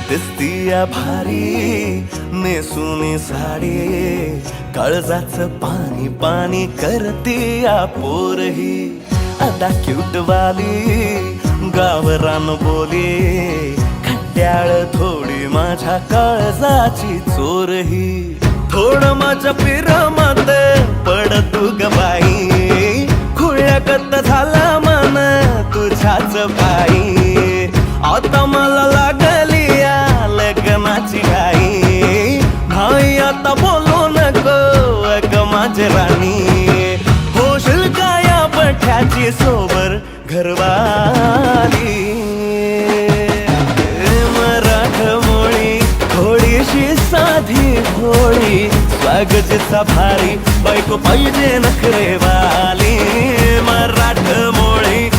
दिसतीया भारी नेसूनी साडी, काळजाचं पाणी पाणी करतीया पोरही. आता क्यूट वाली गावरान बोली, खट्याळ थोडी माझ्या काळजाची चोरही. थोडं माझ्या पिरमत पड तू ग बाई, खुळ्यागत झाला मन तुझ्याच पायी. आता मला लागली या लग्नाची घाई, भाई आता बोलू नको अग माझी राणी. होशील का या बठ्याची सोबर घरवाली. मराठमोळी थोडीशी साधी भोळी, स्वागतीचा भारी बायको पाहिजे नखरेवाली. मराठमोळी